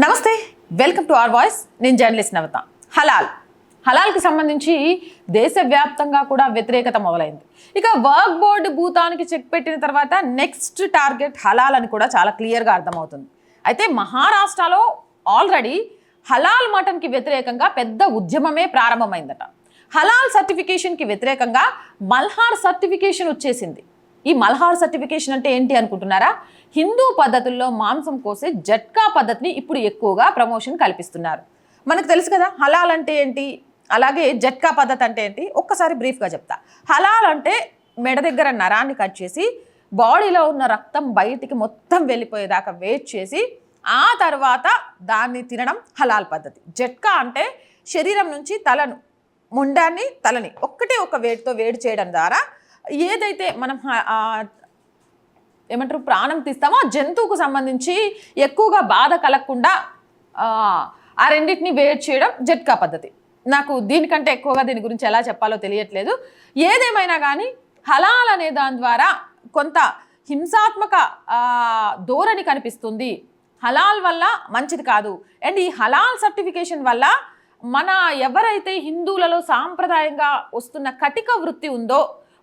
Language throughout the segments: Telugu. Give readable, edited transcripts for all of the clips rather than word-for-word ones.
నమస్తే, వెల్కమ్ టు అవర్ వాయిస్. నేను జర్నలిస్ట్ నవత. హలాల్కి సంబంధించి దేశవ్యాప్తంగా కూడా వ్యతిరేకత మొదలైంది. ఇక వర్క్ బోర్డు భూతానికి చెక్ పెట్టిన తర్వాత నెక్స్ట్ టార్గెట్ హలాల్ అని కూడా చాలా క్లియర్గా అర్థమవుతుంది. అయితే మహారాష్ట్రలో ఆల్రెడీ హలాల్ మటన్కి వ్యతిరేకంగా పెద్ద ఉద్యమమే ప్రారంభమైందట. హలాల్ సర్టిఫికేషన్కి వ్యతిరేకంగా మల్హార్ సర్టిఫికేషన్ వచ్చేసింది. ఈ మల్హార్ సర్టిఫికేషన్ అంటే ఏంటి అనుకుంటున్నారా? హిందూ పద్ధతుల్లో మాంసం కోసే జట్కా పద్ధతిని ఇప్పుడు ఎక్కువగా ప్రమోషన్ కల్పిస్తున్నారు. మనకు తెలుసు కదా హలాల్ అంటే ఏంటి, అలాగే జట్కా పద్ధతి అంటే ఏంటి. ఒక్కసారి బ్రీఫ్గా చెప్తా. హలాల్ అంటే మెడ దగ్గర నరాన్ని కట్ చేసి బాడీలో ఉన్న రక్తం బయటికి మొత్తం వెళ్ళిపోయేదాకా వెయిట్ చేసి ఆ తర్వాత దాన్ని తినడం హలాల్ పద్ధతి. జట్కా అంటే శరీరం నుంచి ముండాన్ని తలని ఒక వేడితో వేడి చేయడం ద్వారా ఏదైతే మనం ఏమంటారు ప్రాణం తీస్తామో ఆ జంతువుకు సంబంధించి ఎక్కువగా బాధ కలగకుండా ఆ రెండింటిని వేడి చేయడం జట్కా పద్ధతి. నాకు దీనికంటే ఎక్కువగా దీని గురించి ఎలా చెప్పాలో తెలియట్లేదు. ఏదేమైనా కానీ హలాల్ అనే దాని ద్వారా కొంత హింసాత్మక ధోరణి కనిపిస్తుంది. హలాల్ వల్ల మంచిది కాదు. అండ్ ఈ హలాల్ సర్టిఫికేషన్ వల్ల మన ఎవరైతే హిందువులలో సాంప్రదాయంగా వస్తున్న కటిక వృత్తి ఉందో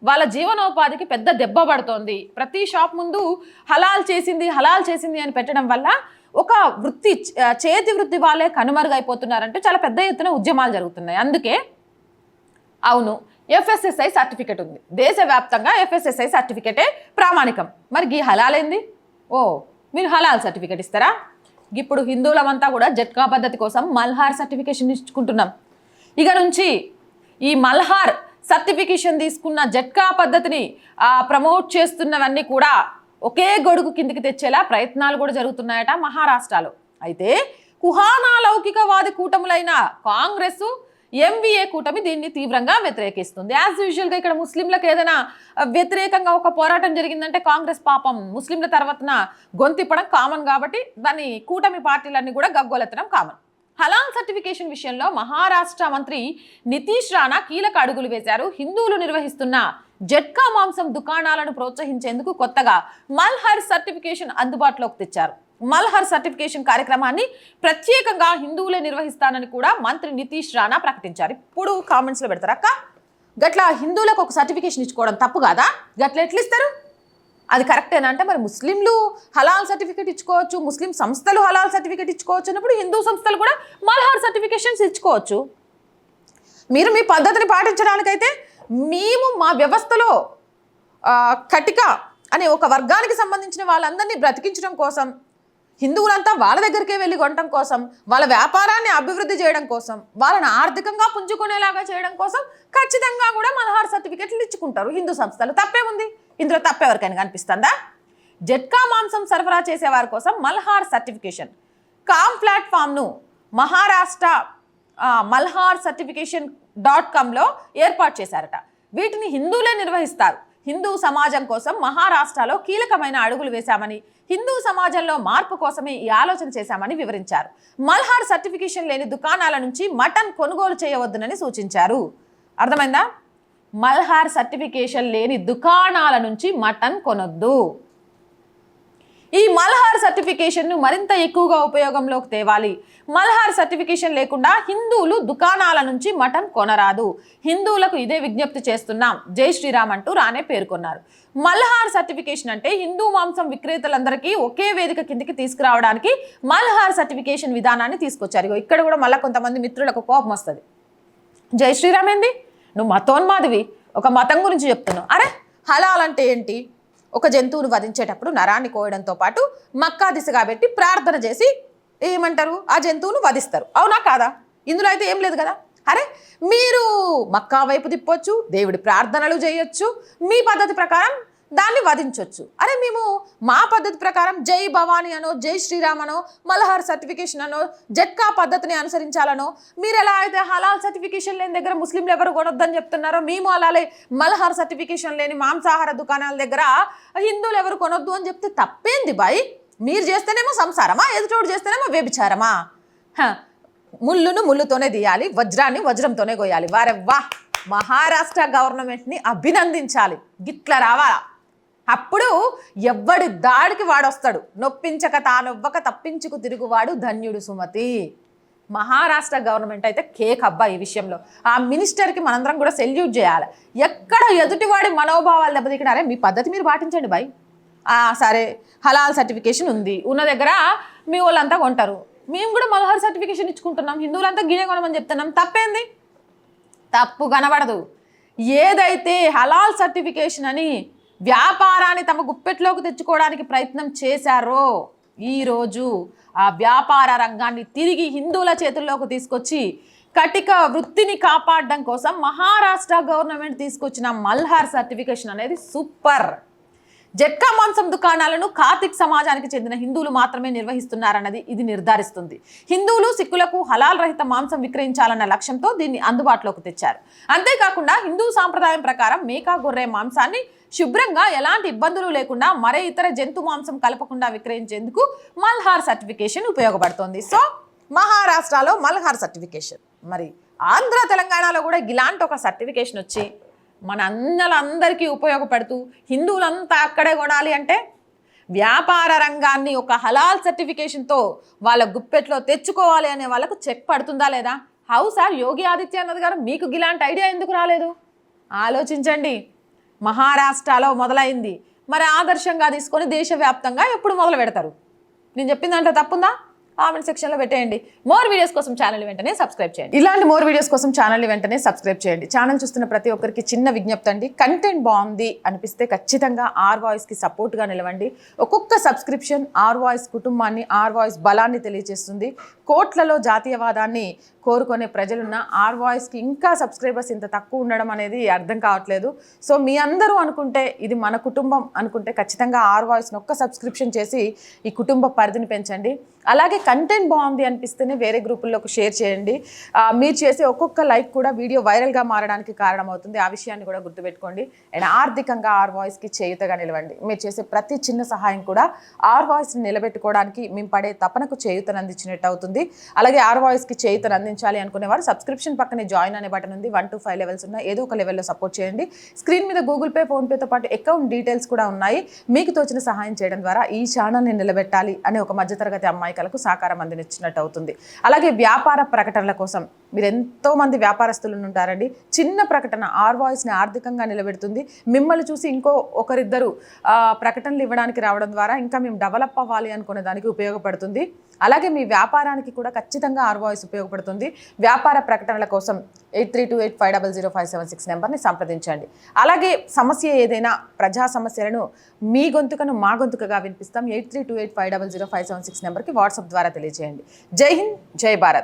వాళ్ళ జీవనోపాధికి పెద్ద దెబ్బ పడుతోంది. ప్రతి షాప్ ముందు హలాల్ చేసింది అని పెట్టడం వల్ల ఒక వృత్తి చేతి వృత్తి వాళ్ళే కనుమరుగైపోతున్నారంటే చాలా పెద్ద ఎత్తున ఉద్యమాలు జరుగుతున్నాయి. అందుకే అవును FSSAI సర్టిఫికెట్ ఉంది. దేశవ్యాప్తంగా FSSAI సర్టిఫికెటే ప్రామాణికం. మరి ఈ హలాల్ ఏంది? మీరు హలాల్ సర్టిఫికెట్ ఇస్తారా? ఇప్పుడు హిందువులమంతా కూడా జట్కా పద్ధతి కోసం మల్హార్ సర్టిఫికేషన్ ఇచ్చుకుంటున్నాం. ఇక నుంచి ఈ మల్హార్ సర్టిఫికేషన్ తీసుకున్న జట్కా పద్ధతిని ప్రమోట్ చేస్తున్నవన్నీ కూడా ఒకే గొడుగు కిందికి తెచ్చేలా ప్రయత్నాలు కూడా జరుగుతున్నాయట మహారాష్ట్రలో. అయితే కుహానా లౌకికవాది కూటములైన కాంగ్రెస్ MVA కూటమి దీన్ని తీవ్రంగా వ్యతిరేకిస్తుంది. యాజ్ యూజువల్గా ఇక్కడ ముస్లింలకు ఏదైనా వ్యతిరేకంగా ఒక పోరాటం జరిగిందంటే కాంగ్రెస్ పాపం ముస్లింల తర్వాతన గొంతిప్పడం కామన్ కాబట్టి దాన్ని కూటమి పార్టీలన్నీ కూడా గగ్గోలెత్తడం కామన్. హలాల్ సర్టిఫికేషన్ విషయంలో మహారాష్ట్ర మంత్రి నితీష్ రాణా కీలక అడుగులు వేశారు. హిందువులు నిర్వహిస్తున్న జట్కా మాంసం దుకాణాలను ప్రోత్సహించేందుకు కొత్తగా మల్హార్ సర్టిఫికేషన్ అందుబాటులోకి తెచ్చారు. మల్హార్ సర్టిఫికేషన్ కార్యక్రమాన్ని ప్రత్యేకంగా హిందువులే నిర్వహిస్తానని కూడా మంత్రి నితీష్ రాణా ప్రకటించారు. ఇప్పుడు కామెంట్స్లో పెడతారు, అక్క గట్లా హిందువులకు ఒక సర్టిఫికేషన్ ఇచ్చుకోవడం తప్పు కాదా? గట్ల ఎట్లా ఇస్తారు? అది కరెక్టేనా అంటే మరి ముస్లింలు హలాల్ సర్టిఫికేట్ ఇచ్చుకోవచ్చు, ముస్లిం సంస్థలు హలాల్ సర్టిఫికేట్ ఇచ్చుకోవచ్చు అన్నప్పుడు హిందూ సంస్థలు కూడా మల్హార్ సర్టిఫికేషన్స్ ఇచ్చుకోవచ్చు. మీరు మీ పద్ధతిని పాటించడానికైతే మేము మా వ్యవస్థలో కటిక అనే ఒక వర్గానికి సంబంధించిన వాళ్ళందరినీ బ్రతికించడం కోసం, హిందువులంతా వాళ్ళ దగ్గరికే వెళ్ళి కొనడం కోసం, వాళ్ళ వ్యాపారాన్ని అభివృద్ధి చేయడం కోసం, వాళ్ళని ఆర్థికంగా పుంజుకునేలాగా చేయడం కోసం ఖచ్చితంగా కూడా మల్హార్ సర్టిఫికేట్లు ఇచ్చుకుంటారు హిందూ సంస్థలు. తప్పేముంది? ఇందులో తప్పెవరికైనా కనిపిస్తుందా? జట్కా మాంసం సరఫరా చేసేవారి కోసం మల్హార్ సర్టిఫికేషన్ కామ్ ప్లాట్ఫామ్ను మహారాష్ట్ర మల్హార్ సర్టిఫికేషన్ .comలో ఏర్పాటు చేశారట. వీటిని హిందువులే నిర్వహిస్తారు. హిందూ సమాజం కోసం మహారాష్ట్రలో కీలకమైన అడుగులు వేశామని, హిందూ సమాజంలో మార్పు కోసమే ఈ ఆలోచన చేశామని వివరించారు. మల్హార్ సర్టిఫికేషన్ లేని దుకాణాల నుంచి మటన్ కొనుగోలు చేయవద్దునని సూచించారు. అర్థమైందా? మల్హార్ సర్టిఫికేషన్ లేని దుకాణాల నుంచి మటన్ కొనొద్దు. ఈ మల్హార్ సర్టిఫికేషన్ను మరింత ఎక్కువగా ఉపయోగంలోకి తేవాలి. మల్హార్ సర్టిఫికేషన్ లేకుండా హిందువులు దుకాణాల నుంచి మటన్ కొనరాదు. హిందువులకు ఇదే విజ్ఞప్తి చేస్తున్నాం, జై శ్రీరామ్ అంటూ రానే పేర్కొన్నారు. మల్హార్ సర్టిఫికేషన్ అంటే హిందూ మాంసం విక్రేతలందరికీ ఒకే వేదిక కిందికి తీసుకురావడానికి మల్హార్ సర్టిఫికేషన్ విధానాన్ని తీసుకొచ్చారు. ఇక్కడ కూడా మళ్ళీ కొంతమంది మిత్రులకు కోపం వస్తుంది. జై శ్రీరామ్ ఏంది? నువ్వు మతోన్మాదివి, ఒక మతం గురించి చెప్తున్నావు. అరే హలాల్ అంటే ఏంటి? ఒక జంతువును వధించేటప్పుడు నరాన్ని కోయడంతో పాటు మక్కా దిశగా పెట్టి ప్రార్థన చేసి ఏమంటారు ఆ జంతువును వధిస్తారు. అవునా కాదా? ఇందులో అయితే ఏం లేదు కదా. అరే మీరు మక్కా వైపు తిప్పొచ్చు, దేవుడి ప్రార్థనలు చేయొచ్చు, మీ పద్ధతి ప్రకారం దాన్ని వధించవచ్చు. అరే మేము మా పద్ధతి ప్రకారం జై భవానీ అనో, జై శ్రీరామ్ అనో, మల్హార్ సర్టిఫికేషన్ అనో, జట్కా పద్ధతిని అనుసరించాలనో, మీరు ఎలా అయితే హలాల్ సర్టిఫికేషన్ లేని దగ్గర ముస్లింలు ఎవరు కొనొద్దని చెప్తున్నారో మేము అలాగే మల్హార్ సర్టిఫికేషన్ లేని మాంసాహార దుకాణాల దగ్గర హిందువులు ఎవరు కొనొద్దు అని చెప్తే తప్పేంది బాయ్? మీరు చేస్తేనేమో సంసారమా, ఎదుటోడు చేస్తేనేమో వ్యభిచారమా? ముళ్ళును ముళ్ళుతోనే తీయాలి, వజ్రాన్ని వజ్రంతోనే కొయ్యాలి. వారెవ్వా, మహారాష్ట్ర గవర్నమెంట్ని అభినందించాలి. గిట్ల రావాలా? అప్పుడు ఎవ్వడి దాడికి వాడొస్తాడు. నొప్పించక తానొవ్వక తప్పించుకు తిరుగువాడు ధన్యుడు సుమతి. మహారాష్ట్ర గవర్నమెంట్ అయితే కేక్ అబ్బా ఈ విషయంలో. ఆ మినిస్టర్కి మనందరం కూడా సెల్యూట్ చేయాలి. ఎక్కడ ఎదుటివాడి మనోభావాలు దెబ్బతికినారే మీ పద్ధతి మీరు పాటించండి బాయ్. సరే హలాల్ సర్టిఫికేషన్ ఉంది, ఉన్న దగ్గర మీ వాళ్ళంతా కొంటారు, మేము కూడా మల్హార్ సర్టిఫికేషన్ ఇచ్చుకుంటున్నాం, హిందువులంతా గినే కొనమని చెప్తున్నాం, తప్పేంది? తప్పు కనబడదు. ఏదైతే హలాల్ సర్టిఫికేషన్ అని వ్యాపారాన్ని తమ గుప్పెట్లోకి తెచ్చుకోవడానికి ప్రయత్నం చేశారో ఈరోజు ఆ వ్యాపార రంగాన్ని తిరిగి హిందువుల చేతుల్లోకి తీసుకొచ్చి కటిక వృత్తిని కాపాడడం కోసం మహారాష్ట్ర గవర్నమెంట్ తీసుకొచ్చిన మల్హార్ సర్టిఫికేషన్ అనేది సూపర్. జట్కా మాంసం దుకాణాలను కార్తిక్ సమాజానికి చెందిన హిందువులు మాత్రమే నిర్వహిస్తున్నారన్నది ఇది నిర్ధారిస్తుంది. హిందువులు సిక్కులకు హలాల్ రహిత మాంసం విక్రయించాలన్న లక్ష్యంతో దీన్ని అందుబాటులోకి తెచ్చారు. అంతేకాకుండా హిందూ సాంప్రదాయం ప్రకారం మేకా గొర్రె మాంసాన్ని శుభ్రంగా ఎలాంటి ఇబ్బందులు లేకుండా మరే ఇతర జంతు మాంసం కలపకుండా విక్రయించేందుకు మల్హార్ సర్టిఫికేషన్ ఉపయోగపడుతోంది. సో మహారాష్ట్రలో మల్హార్ సర్టిఫికేషన్, మరి ఆంధ్ర తెలంగాణలో కూడా ఇలాంటి ఒక సర్టిఫికేషన్ వచ్చి మన అన్నలందరికీ ఉపయోగపడుతూ హిందువులంతా అక్కడే కొనాలి అంటే వ్యాపార రంగాన్ని ఒక హలాల్ సర్టిఫికేషన్తో వాళ్ళ గుప్పెట్లో తెచ్చుకోవాలి అనే వాళ్ళకు చెక్ పడుతుందా లేదా? హౌ సార్ యోగి ఆదిత్యనాథ్ గారు మీకు ఇలాంటి ఐడియా ఎందుకు రాలేదు? ఆలోచించండి. మహారాష్ట్రలో మొదలైంది, మరి ఆదర్శంగా తీసుకొని దేశవ్యాప్తంగా ఎప్పుడు మొదలు పెడతారు? నేను చెప్పిన దాంట్లో తప్పుందా? కామెంట్ సెక్షన్లో పెట్టేయండి. మోర్ వీడియోస్ కోసం ఛానల్ వెంటనే సబ్స్క్రైబ్ చేయండి. ఇలాంటి మోర్ వీడియోస్ కోసం ఛానల్ వెంటనే సబ్స్క్రైబ్ చేయండి. ఛానల్ చూస్తున్న ప్రతి ఒక్కరికి చిన్న విజ్ఞప్తి అండి, కంటెంట్ బాగుంది అనిపిస్తే ఖచ్చితంగా ఆర్ వాయిస్కి సపోర్ట్గా నిలవండి. ఒక్కొక్క సబ్స్క్రిప్షన్ ఆర్ వాయిస్ కుటుంబాన్ని, ఆర్ వాయిస్ బలాన్ని తెలియజేస్తుంది. కోట్లలో జాతీయవాదాన్ని కోరుకునే ప్రజలున్న ఆర్ వాయిస్కి ఇంకా సబ్స్క్రైబర్స్ ఇంత తక్కువ ఉండడం అనేది అర్థం కావట్లేదు. సో మీ అందరూ అనుకుంటే ఇది మన కుటుంబం అనుకుంటే ఖచ్చితంగా ఆర్ వాయిస్ని ఒక్క సబ్స్క్రిప్షన్ చేసి ఈ కుటుంబ పరిధిని పెంచండి. అలాగే కంటెంట్ బాగుంది అనిపిస్తేనే వేరే గ్రూపుల్లోకి షేర్ చేయండి. మీరు చేసే ఒక్కొక్క లైక్ కూడా వీడియో వైరల్గా మారడానికి కారణమవుతుంది. ఆ విషయాన్ని కూడా గుర్తుపెట్టుకోండి. అండ్ ఆర్థికంగా ఆర్ వాయిస్కి చేయుతగా నిలవండి. మీరు చేసే ప్రతి చిన్న సహాయం కూడా ఆర్ వాయిస్ని నిలబెట్టుకోవడానికి మేము పడే తపనకు చేయుతను అందించినట్టు అవుతుంది. అలాగే ఆర్ వాయిస్కి చేయుతను అందించాలి అనుకునేవారు సబ్స్క్రిప్షన్ పక్కనే జాయిన్ అనే బటన్ ఉంది. 1 to 5 లెవెల్స్ ఉన్నాయి. ఏదో ఒక లెవెల్లో సపోర్ట్ చేయండి. స్క్రీన్ మీద గూగుల్ పే, ఫోన్పేతో పాటు అకౌంట్ డీటెయిల్స్ కూడా ఉన్నాయి. మీకు తోచిన సహాయం చేయడం ద్వారా ఈ ఛానల్ని నిలబెట్టాలి అనే ఒక మధ్యతరగతి అమ్మాయికలకు సహకారం అందించినట్టు అవుతుంది. అలాగే వ్యాపార ప్రకటనల కోసం మీరు ఎంతోమంది వ్యాపారస్తులు ఉంటారండి. చిన్న ప్రకటన ఆర్ వాయిస్ని ఆర్థికంగా నిలబెడుతుంది. మిమ్మల్ని చూసి ఒకరిద్దరు ప్రకటనలు ఇవ్వడానికి రావడం ద్వారా ఇంకా మేము డెవలప్ అవ్వాలి అనుకునే దానికి ఉపయోగపడుతుంది. అలాగే మీ వ్యాపారానికి కూడా ఖచ్చితంగా ఆర్ వాయిస్ ఉపయోగపడుతుంది. వ్యాపార ప్రకటనల కోసం 8328500576 నెంబర్ని సంప్రదించండి. అలాగే సమస్య ఏదైనా ప్రజా సమస్యలను మీ గొంతుకను మా గొంతుకగా వినిపిస్తాం. 8328500576 నెంబర్కి వాట్సాప్ ద్వారా తెలియజేయండి. జై హింద్, జై భారత్.